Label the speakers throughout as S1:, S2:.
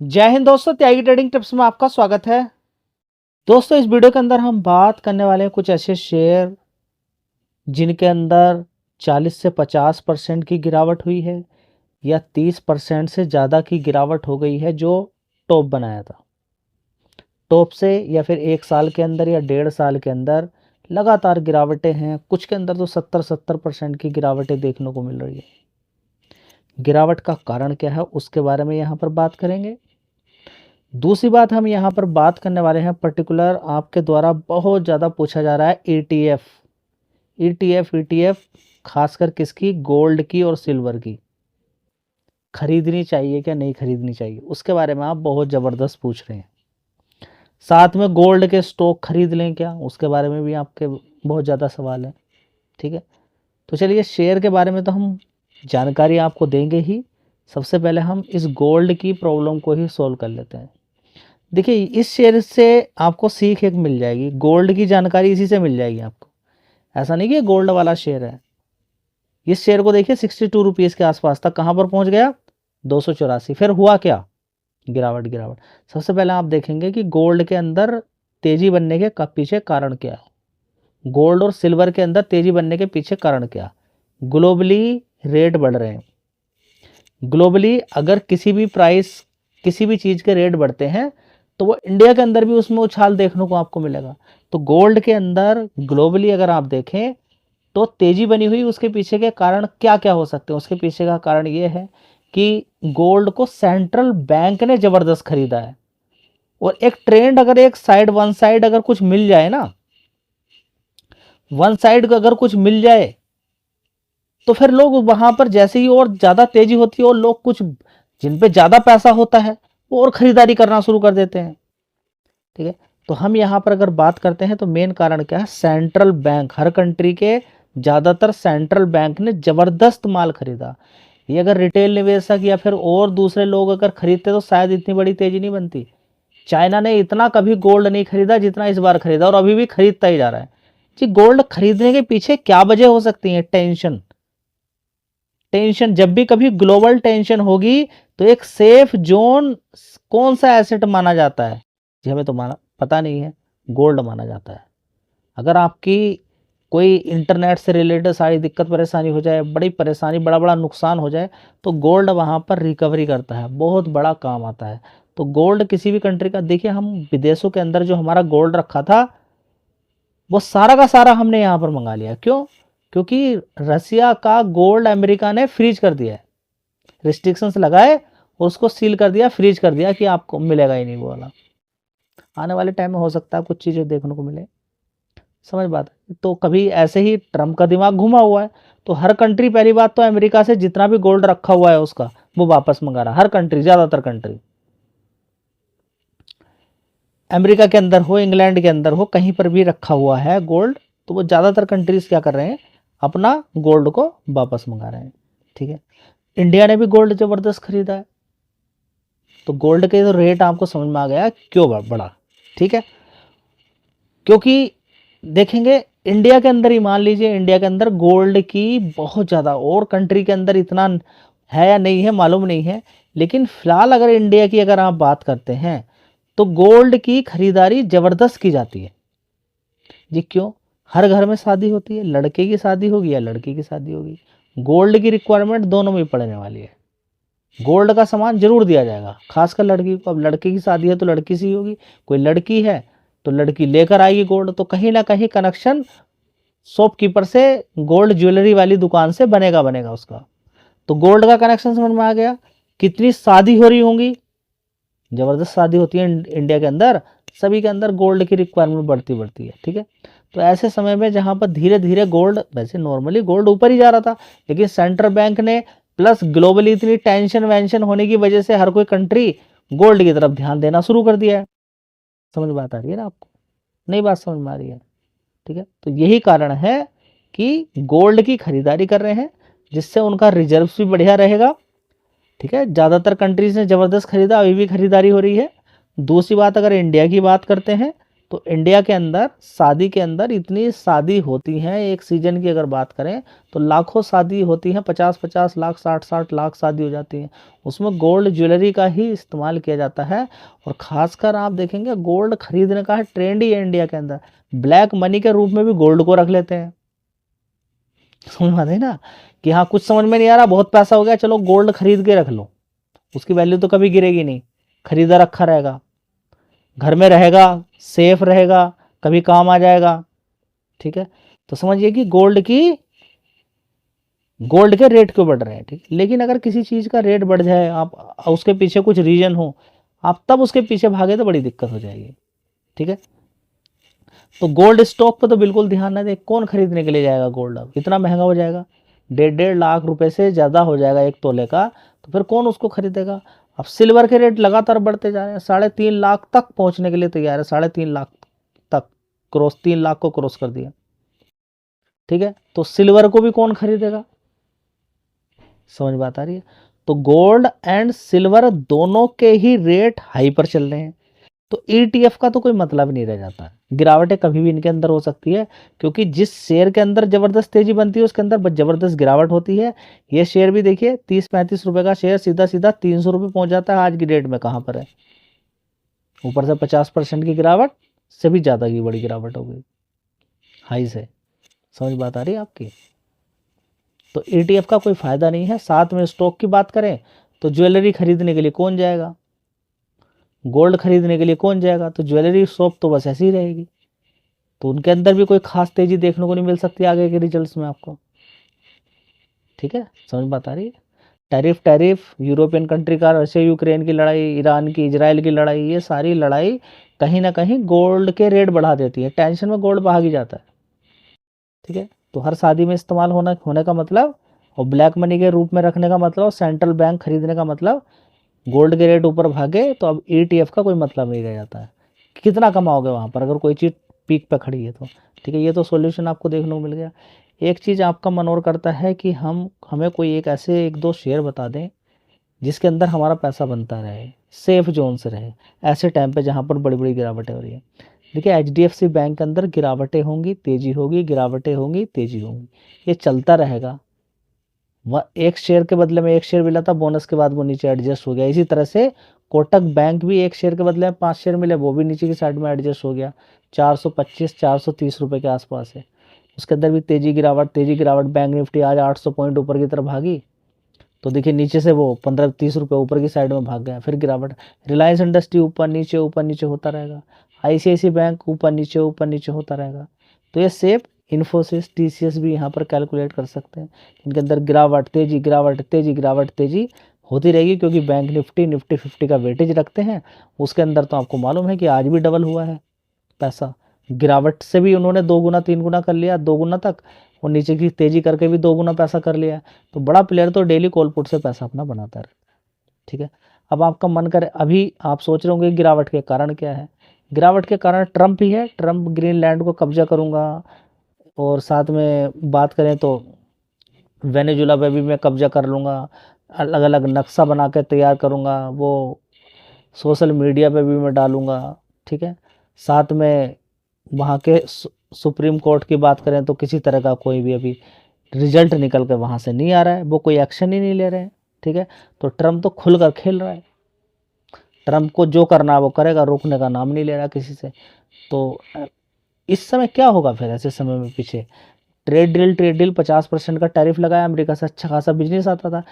S1: जय हिंद दोस्तों, त्यागी trading tips में आपका स्वागत है। दोस्तों, इस वीडियो के अंदर हम बात करने वाले हैं कुछ ऐसे शेयर जिनके अंदर 40 से 50% की गिरावट हुई है या 30% से ज़्यादा की गिरावट हो गई है, जो टॉप बनाया था। टॉप से या फिर 1 साल के अंदर या 1.5 साल के अंदर लगातार गिरावटें हैं। कुछ के अंदर तो 70% की गिरावटें देखने को मिल रही है। गिरावट का कारण क्या है उसके बारे में यहाँ पर बात करेंगे। दूसरी बात, हम यहाँ पर बात करने वाले हैं पर्टिकुलर आपके द्वारा बहुत ज़्यादा पूछा जा रहा है ईटीएफ खासकर किसकी, गोल्ड की और सिल्वर की। खरीदनी चाहिए क्या नहीं खरीदनी चाहिए, उसके बारे में आप बहुत ज़बरदस्त पूछ रहे हैं। साथ में गोल्ड के स्टॉक खरीद लें क्या, उसके बारे में भी आपके बहुत ज़्यादा सवाल है। ठीक है, तो चलिए शेयर के बारे में तो हम जानकारी आपको देंगे ही। सबसे पहले हम इस गोल्ड की प्रॉब्लम को ही सॉल्व कर लेते हैं। देखिए, इस शेयर से आपको सीख एक मिल जाएगी, गोल्ड की जानकारी इसी से मिल जाएगी आपको। ऐसा नहीं कि ये गोल्ड वाला शेयर है। इस शेयर को देखिए 62 रुपीज़ के आसपास तक कहाँ पर पहुंच गया, 284। फिर हुआ क्या, गिरावट। सबसे पहले आप देखेंगे कि गोल्ड के अंदर तेजी बनने के पीछे कारण क्या है। गोल्ड और सिल्वर के अंदर तेजी बनने के पीछे कारण क्या, ग्लोबली रेट बढ़ रहे हैं। ग्लोबली अगर किसी भी चीज़ के रेट बढ़ते हैं तो वो इंडिया के अंदर भी उसमें उछाल देखने को आपको मिलेगा। तो गोल्ड के अंदर ग्लोबली अगर आप देखें तो तेजी बनी हुई, उसके पीछे के कारण क्या क्या हो सकते हैं। उसके पीछे का कारण ये है कि गोल्ड को सेंट्रल बैंक ने ज़बरदस्त खरीदा है। और एक ट्रेंड अगर वन साइड अगर कुछ मिल जाए ना, वन साइड अगर कुछ मिल जाए तो फिर लोग वहां पर जैसे ही और ज़्यादा तेजी होती है और लोग कुछ जिन पे ज़्यादा पैसा होता है वो और ख़रीदारी करना शुरू कर देते हैं। ठीक है, तो हम यहाँ पर अगर बात करते हैं तो मेन कारण क्या है, सेंट्रल बैंक। हर कंट्री के ज़्यादातर सेंट्रल बैंक ने ज़बरदस्त माल खरीदा। ये अगर रिटेल निवेशक या फिर और दूसरे लोग अगर खरीदते तो शायद इतनी बड़ी तेजी नहीं बनती। चाइना ने इतना कभी गोल्ड नहीं खरीदा जितना इस बार खरीदा, और अभी भी खरीदता ही जा रहा है। जी, गोल्ड खरीदने के पीछे क्या वजह हो सकती है, टेंशन। जब भी कभी ग्लोबल टेंशन होगी तो एक सेफ जोन कौन सा एसेट माना जाता है, जी हमें तो पता नहीं है, गोल्ड माना जाता है। अगर आपकी कोई इंटरनेट से रिलेटेड सारी दिक्कत परेशानी हो जाए, बड़ी परेशानी, बड़ा बड़ा नुकसान हो जाए, तो गोल्ड वहाँ पर रिकवरी करता है, बहुत बड़ा काम आता है। तो गोल्ड किसी भी कंट्री का, देखिए हम विदेशों के अंदर जो हमारा गोल्ड रखा था वो सारा का सारा हमने यहाँ पर मंगा लिया। क्यों? क्योंकि रसिया का गोल्ड अमेरिका ने फ्रीज कर दिया है, रिस्ट्रिक्शंस लगाए और उसको सील कर दिया, फ्रीज कर दिया कि आपको मिलेगा ही नहीं वो वाला। आने वाले टाइम में हो सकता है कुछ चीज़ें देखने को मिले, समझ बात है। तो कभी ऐसे ही ट्रम्प का दिमाग घुमा हुआ है, तो हर कंट्री, पहली बात तो अमेरिका से जितना भी गोल्ड रखा हुआ है उसका वो वापस मंगा रहा है। हर कंट्री, ज़्यादातर कंट्री, अमेरिका के अंदर हो, इंग्लैंड के अंदर हो, कहीं पर भी रखा हुआ है गोल्ड, तो वो ज़्यादातर कंट्रीज क्या कर रहे हैं, अपना गोल्ड को वापस मंगा रहे हैं। ठीक है, इंडिया ने भी गोल्ड ज़बरदस्त खरीदा है, तो गोल्ड के तो रेट आपको समझ में आ गया क्यों बढ़ा। ठीक है, क्योंकि देखेंगे इंडिया के अंदर ही, मान लीजिए इंडिया के अंदर गोल्ड की बहुत ज़्यादा, और कंट्री के अंदर इतना है या नहीं है मालूम नहीं है, लेकिन फिलहाल अगर इंडिया की अगर आप बात करते हैं तो गोल्ड की खरीदारी ज़बरदस्त की जाती है। जी क्यों? हर घर में शादी होती है, लड़के की शादी होगी या लड़की की शादी होगी, गोल्ड की रिक्वायरमेंट दोनों में पड़ने वाली है। गोल्ड का सामान जरूर दिया जाएगा, खासकर लड़की को। अब लड़के की शादी है तो लड़की से ही होगी, कोई लड़की है तो लड़की लेकर आएगी गोल्ड। तो कहीं ना कहीं कनेक्शन शॉपकीपर से, गोल्ड ज्वेलरी वाली दुकान से बनेगा उसका। तो गोल्ड का कनेक्शन समझ में आ गया। कितनी शादी हो रही होंगी, ज़बरदस्त शादी होती है इंडिया के अंदर, सभी के अंदर गोल्ड की रिक्वायरमेंट बढ़ती है। ठीक है, तो ऐसे समय में जहाँ पर धीरे धीरे गोल्ड, वैसे नॉर्मली गोल्ड ऊपर ही जा रहा था, लेकिन सेंट्रल बैंक ने प्लस ग्लोबली इतनी टेंशन वेंशन होने की वजह से हर कोई कंट्री गोल्ड की तरफ ध्यान देना शुरू कर दिया है। समझ बात आ रही है ना आपको? नई बात समझ में आ रही है? ठीक है, तो यही कारण है कि गोल्ड की खरीदारी कर रहे हैं, जिससे उनका रिजर्व भी बढ़िया रहेगा। ठीक है, ज़्यादातर कंट्रीज ने ज़बरदस्त खरीदा, अभी भी खरीदारी हो रही है। दूसरी बात, अगर इंडिया की बात करते हैं तो इंडिया के अंदर शादी के अंदर इतनी शादी होती हैं, एक सीजन की अगर बात करें तो लाखों शादी होती हैं, 50-50 लाख 60-60 लाख शादी हो जाती है। उसमें गोल्ड ज्वेलरी का ही इस्तेमाल किया जाता है। और ख़ासकर आप देखेंगे गोल्ड खरीदने का है ट्रेंड ही है इंडिया के अंदर। ब्लैक मनी के रूप में भी गोल्ड को रख लेते हैं। समझ में आता है ना कि हाँ कुछ समझ में नहीं आ रहा, बहुत पैसा हो गया, चलो गोल्ड खरीद के रख लो, उसकी वैल्यू तो कभी गिरेगी नहीं, खरीदा रखा रहेगा, घर में रहेगा, सेफ रहेगा, कभी काम आ जाएगा। ठीक है, तो समझिए कि गोल्ड के रेट क्यों बढ़ रहे हैं। ठीक, लेकिन अगर किसी चीज़ का रेट बढ़ जाए, आप उसके पीछे कुछ रीजन हो, आप तब उसके पीछे भागे तो बड़ी दिक्कत हो जाएगी। ठीक है, तो गोल्ड स्टॉक पे तो बिल्कुल ध्यान ना दें। कौन खरीदने के लिए जाएगा गोल्ड, अब इतना महंगा हो जाएगा, 1.5 लाख रुपए से ज़्यादा हो जाएगा एक तोले का, तो फिर कौन उसको खरीदेगा। अब सिल्वर के रेट लगातार बढ़ते जा रहे हैं, 3.5 लाख तक पहुंचने के लिए तैयार है, 3.5 लाख तक, 3 लाख को क्रॉस कर दिया। ठीक है, तो सिल्वर को भी कौन खरीदेगा, समझ बात आ रही है। तो गोल्ड एंड सिल्वर दोनों के ही रेट हाई पर चल रहे हैं, तो ईटीएफ का तो कोई मतलब नहीं रह जाता। गिरावटें कभी भी इनके अंदर हो सकती है, क्योंकि जिस शेयर के अंदर जबरदस्त तेजी बनती है उसके अंदर जबरदस्त गिरावट होती है। ये शेयर भी देखिए 30-35 रुपए का शेयर सीधा सीधा 300 रुपये पहुंच जाता है, आज की डेट में कहाँ पर है, ऊपर से 50% की गिरावट, से भी ज़्यादा की बड़ी गिरावट हो गई हाई से। समझ बात आ रही है आपकी। तो ईटीएफ का कोई फायदा नहीं है। साथ में स्टॉक की बात करें तो ज्वेलरी खरीदने के लिए कौन जाएगा, गोल्ड खरीदने के लिए कौन जाएगा, तो ज्वेलरी शॉप तो बस ऐसी ही रहेगी, तो उनके अंदर भी कोई खास तेजी देखने को नहीं मिल सकती आगे के रिजल्ट्स में आपको। ठीक है, समझ बात आ रही है। टैरिफ यूरोपियन कंट्री का, रशिया यूक्रेन की लड़ाई, ईरान की इजराइल की लड़ाई, ये सारी लड़ाई कहीं ना कहीं गोल्ड के रेट बढ़ा देती है, टेंशन में गोल्ड भाग ही जाता है। ठीक है, तो हर शादी में इस्तेमाल होने का मतलब, और ब्लैक मनी के रूप में रखने का मतलब, और सेंट्रल बैंक खरीदने का मतलब, गोल्ड के रेट ऊपर भागे तो अब ईटीएफ का कोई मतलब नहीं रह जाता है। कितना कमाओगे वहाँ पर अगर कोई चीज़ पीक पे खड़ी है तो। ठीक है, ये तो सॉल्यूशन आपको देखने को मिल गया। एक चीज़ आपका मन और करता है कि हमें कोई एक ऐसे 1-2 शेयर बता दें जिसके अंदर हमारा पैसा बनता रहे, सेफ जोन से रहे, ऐसे टाइम पे जहाँ पर बड़ी बड़ी गिरावटें हो रही है। देखिए एचडीएफसी बैंक के अंदर गिरावटें होंगी, तेजी होगी, गिरावटें होंगी, तेजी होंगी, ये चलता रहेगा। वह एक शेयर के बदले में एक शेयर मिला था, बोनस के बाद वो नीचे एडजस्ट हो गया। इसी तरह से कोटक बैंक भी एक शेयर के बदले में 5 शेयर मिले, वो भी नीचे की साइड में एडजस्ट हो गया, 425-430 रुपये के आसपास है। उसके अंदर भी तेजी गिरावट। बैंक निफ्टी आज 800 पॉइंट ऊपर की तरफ भागी, तो देखिए नीचे से वो 15-30 रुपये ऊपर की साइड में भाग गया, फिर गिरावट। रिलायंस इंडस्ट्री ऊपर नीचे होता रहेगा, आईसीआईसी बैंक ऊपर नीचे होता रहेगा। तो ये सेफ इन्फोसिस, टीसीएस भी यहाँ पर कैलकुलेट कर सकते हैं। इनके अंदर तेजी होती रहेगी, क्योंकि बैंक निफ्टी 50 का वेटेज रखते हैं। उसके अंदर तो आपको मालूम है कि आज भी डबल हुआ है पैसा, गिरावट से भी उन्होंने 2 गुना 3 गुना कर लिया, 2 गुना तक, और नीचे की तेजी करके भी 2 गुना पैसा कर लिया। तो बड़ा प्लेयर तो डेली कॉल पुट से पैसा अपना बनाता है। ठीक है, अब आपका मन करे, अभी आप सोच रहे होंगे गिरावट के कारण क्या है। गिरावट के कारण ट्रंप ही है, ट्रंप ग्रीनलैंड को कब्जा करूंगा, और साथ में बात करें तो वेनेजुला पे भी मैं कब्जा कर लूँगा, अलग अलग नक्शा बना के तैयार करूँगा, वो सोशल मीडिया पे भी मैं डालूँगा। ठीक है, साथ में वहाँ के सुप्रीम कोर्ट की बात करें तो किसी तरह का कोई भी अभी रिजल्ट निकल कर वहाँ से नहीं आ रहा है, वो कोई एक्शन ही नहीं ले रहे हैं। ठीक है, तो ट्रम्प तो खुलकर खेल रहा है, ट्रम्प को जो करना है वो करेगा, रोकने का नाम नहीं ले रहा किसी से। तो इस समय क्या होगा फिर, ऐसे समय में पीछे ट्रेड डील 50% का टैरिफ लगाया, अमेरिका से अच्छा खासा बिजनेस आता था,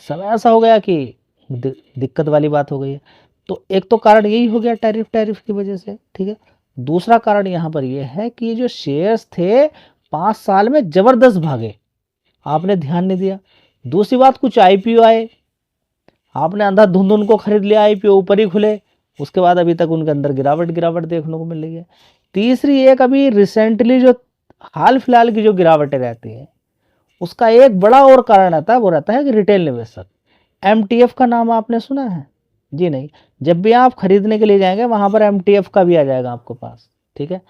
S1: समय ऐसा हो गया कि दिक्कत वाली बात हो गई है। तो एक तो कारण यही हो गया टैरिफ की वजह से। ठीक है, दूसरा कारण यहाँ पर यह है कि ये जो शेयर्स थे 5 साल में जबरदस्त भागे, आपने ध्यान नहीं दिया। दूसरी बात, कुछ आईपीओ आए, आपने अंधाधुंध उनको खरीद लिया, आईपीओ ऊपर ही खुले, उसके बाद अभी तक उनके अंदर गिरावट देखने को मिल रही है। तीसरी एक अभी रिसेंटली जो हाल फिलहाल की जो गिरावटें रहती हैं, उसका एक बड़ा और कारण आता है, वो रहता है कि रिटेल निवेशक। एमटीएफ का नाम आपने सुना है? जी नहीं। जब भी आप खरीदने के लिए जाएंगे वहां पर एमटीएफ का भी आ जाएगा आपके पास। ठीक है,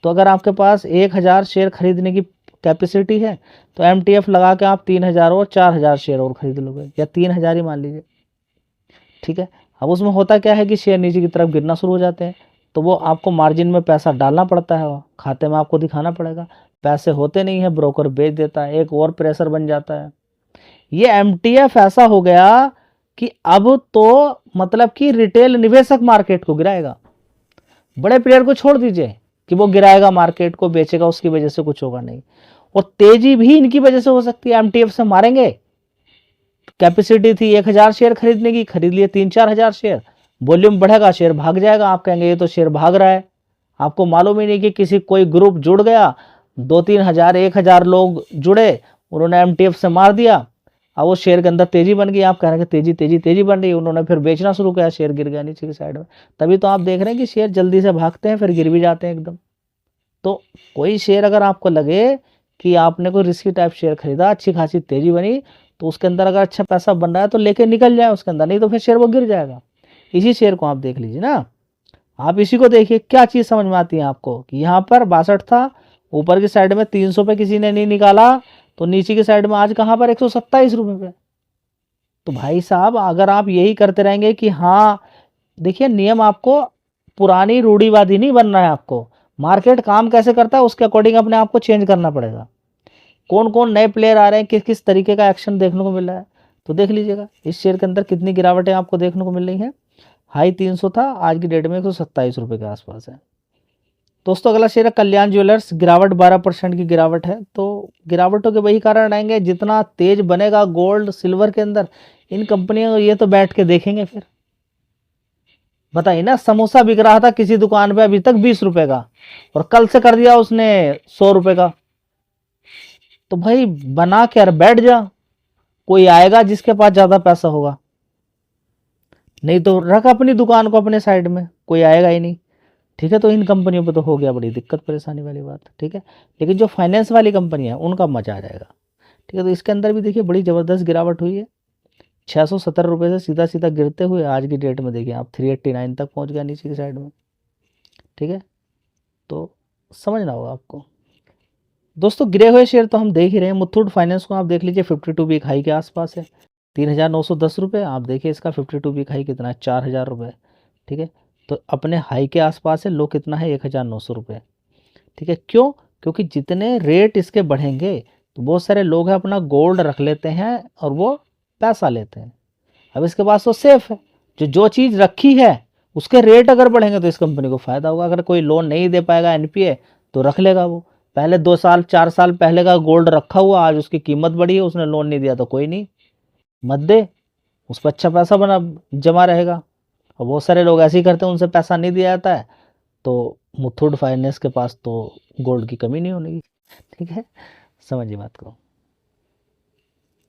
S1: तो अगर आपके पास 1000 शेयर खरीदने की कैपेसिटी है तो एमटीएफ लगा के आप 3000 और 4000 शेयर और खरीद लोगे, या 3000 ही मान लीजिए। ठीक है, अब उसमें होता क्या है कि शेयर नीचे की तरफ गिरना शुरू हो जाते हैं, तो वो आपको मार्जिन में पैसा डालना पड़ता है, खाते में आपको दिखाना पड़ेगा। पैसे होते नहीं है, ब्रोकर बेच देता है, एक और प्रेशर बन जाता है। ये एमटीएफ ऐसा हो गया कि अब तो मतलब कि रिटेल निवेशक मार्केट को गिराएगा। बड़े प्लेयर को छोड़ दीजिए कि वो गिराएगा मार्केट को, बेचेगा, उसकी वजह से कुछ होगा नहीं। और तेजी भी इनकी वजह से हो सकती है। एमटीएफ से मारेंगे, कैपेसिटी थी 1000 शेयर खरीदने की, खरीद लिए 3-4 हजार शेयर, वॉल्यूम बढ़ेगा, शेयर भाग जाएगा। आप कहेंगे ये तो शेयर भाग रहा है, आपको मालूम ही नहीं कि किसी कोई ग्रुप जुड़ गया, 2-3 हजार 1000 लोग जुड़े, उन्होंने एमटीएफ से मार दिया, अब वो शेयर के अंदर तेजी बन गई। आप कह रहे हैं तेजी तेजी तेजी बन रही है, उन्होंने फिर बेचना शुरू किया, शेयर गिर गया नीचे की साइड में। तभी तो आप देख रहे हैं कि शेयर जल्दी से भागते हैं, फिर गिर भी जाते हैं एकदम। तो कोई शेयर अगर आपको लगे कि आपने कोई रिस्की टाइप शेयर खरीदा, अच्छी खासी तेजी बनी, तो उसके अंदर अगर अच्छा पैसा बन रहा है तो लेके निकल जाए उसके अंदर, नहीं तो फिर शेयर वो गिर जाएगा। इसी शेयर को आप देख लीजिए ना, आप इसी को देखिए, क्या चीज़ समझ में आती है आपको कि यहाँ पर 62 था, ऊपर की साइड में 300 पे किसी ने नहीं निकाला, तो नीचे की साइड में आज कहाँ पर 127 रुपये पे। तो भाई साहब अगर आप यही करते रहेंगे कि हाँ, देखिए नियम आपको पुरानी रूढ़िवादी नहीं बनना है, आपको मार्केट काम कैसे करता है उसके अकॉर्डिंग अपने आप को चेंज करना पड़ेगा। कौन कौन नए प्लेयर आ रहे हैं, किस किस तरीके का एक्शन देखने को मिल रहा है, तो देख लीजिएगा इस शेयर के अंदर कितनी गिरावटें आपको देखने को मिल रही हैं। हाई 300 था, आज की डेट में 127 रुपये के आसपास है। दोस्तों अगला शेयर है कल्याण ज्वेलर्स, गिरावट 12% की गिरावट है। तो गिरावटों के वही कारण आएंगे, जितना तेज बनेगा गोल्ड सिल्वर के अंदर, इन कंपनियों ये तो बैठ के देखेंगे। फिर बताइए ना, समोसा बिक रहा था किसी दुकान पे अभी तक 20 रुपए का, और कल से कर दिया उसने 100 रुपए का। तो भाई बना के बैठ जा, कोई आएगा जिसके पास ज्यादा पैसा होगा, नहीं तो रख अपनी दुकान को अपने साइड में, कोई आएगा ही नहीं। ठीक है, तो इन कंपनियों पे तो हो गया बड़ी दिक्कत परेशानी वाली बात। ठीक है, लेकिन जो फाइनेंस वाली कंपनी है उनका मजा आ जाएगा। ठीक है, तो इसके अंदर भी देखिए बड़ी ज़बरदस्त गिरावट हुई है, 670 रुपये से सीधा सीधा गिरते हुए आज की डेट में देखिए आप 389 तक पहुंच गया नीचे की साइड में। ठीक है, तो समझना होगा आपको। दोस्तों गिरे हुए शेयर तो हम देख ही रहे हैं। मुथूट फाइनेंस को आप देख लीजिए, 52 वीक हाई के आसपास है, 3910 रुपये। आप देखिए इसका 52 वीक हाई कितना है, 4000 रुपये। ठीक है, तो अपने हाई के आसपास है, लो कितना है, 1900 रुपये। ठीक है, क्यों? क्योंकि जितने रेट इसके बढ़ेंगे तो बहुत सारे लोग हैं अपना गोल्ड रख लेते हैं और वो पैसा लेते हैं। अब इसके पास तो सेफ है, जो चीज़ रखी है उसके रेट अगर बढ़ेंगे तो इस कंपनी को फ़ायदा होगा। अगर कोई लोन नहीं दे पाएगा एनपीए तो रख लेगा वो, पहले 2 साल 4 साल पहले का गोल्ड रखा हुआ, आज उसकी कीमत बढ़ी है, उसने लोन नहीं दिया तो कोई नहीं, मत दे, उस पर अच्छा पैसा बना जमा रहेगा। और बहुत सारे लोग ऐसे ही करते हैं, उनसे पैसा नहीं दिया जाता है, तो मुथूट फाइनेंस के पास तो गोल्ड की कमी नहीं होगी। ठीक है, समझिए बात को।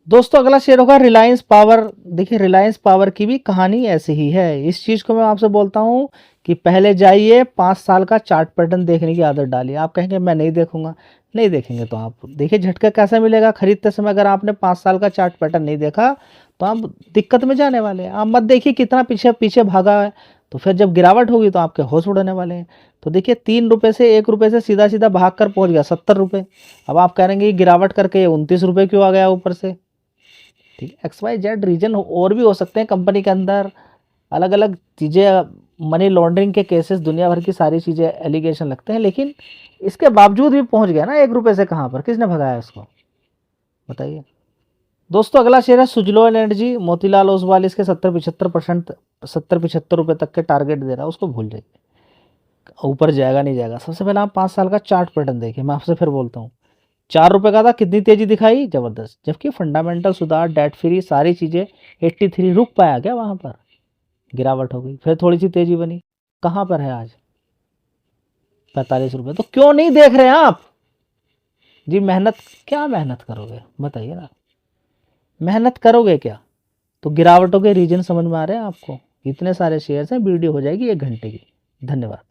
S1: दोस्तों अगला शेयर होगा रिलायंस पावर। देखिए रिलायंस पावर की भी कहानी ऐसी ही है। इस चीज़ को मैं आपसे बोलता हूँ कि पहले जाइए 5 साल का चार्ट पैटर्न देखने की आदत डालिए। आप कहेंगे मैं नहीं देखूंगा, नहीं देखेंगे तो आप देखिए झटका कैसे मिलेगा खरीदते समय। अगर आपने 5 साल का चार्ट पैटर्न नहीं देखा तो आप दिक्कत में जाने वाले हैं। आप मत देखिए कितना पीछे पीछे भागा है, तो फिर जब गिरावट होगी तो आपके होश उड़ने वाले हैं। तो देखिए 3 रुपये से 1 रुपये से सीधा सीधा भाग कर पहुँच गया 70 रुपये। अब आप कहेंगे गिरावट करके 29 रुपये क्यों आ गया ऊपर से। ठीक है, XYZ रीजन और भी हो सकते हैं कंपनी के अंदर, अलग अलग चीज़ें, मनी लॉन्ड्रिंग के केसेस, दुनिया भर की सारी चीज़ें एलिगेशन लगते हैं, लेकिन इसके बावजूद भी पहुंच गया ना 1 रुपये से। कहाँ पर किसने भगाया उसको, बताइए। दोस्तों अगला शेयर है सुजलोन एनर्जी, मोतीलाल ओसवाल इसके 70-75 रुपये तक के टारगेट दे रहा है, उसको भूल जाइए, ऊपर जाएगा नहीं जाएगा। सबसे पहले आप 5 साल का चार्ट पैटर्न देखिए। मैं आपसे फिर बोलता हूँ, 4 रुपये का था, कितनी तेजी दिखाई, जबरदस्त। जबकि फंडामेंटल सुधार, डेट फ्री, सारी चीज़ें 83 रुक पाया क्या वहाँ पर, गिरावट हो गई, फिर थोड़ी सी तेजी बनी, कहाँ पर है आज 45 रुपये। तो क्यों नहीं देख रहे हैं आप जी? मेहनत, क्या मेहनत करोगे बताइए ना, मेहनत करोगे क्या? तो गिरावटों के रीजन समझ में आ रहे हैं आपको। इतने सारे शेयर्स हैं, वीडियो हो जाएगी 1 घंटे की। धन्यवाद।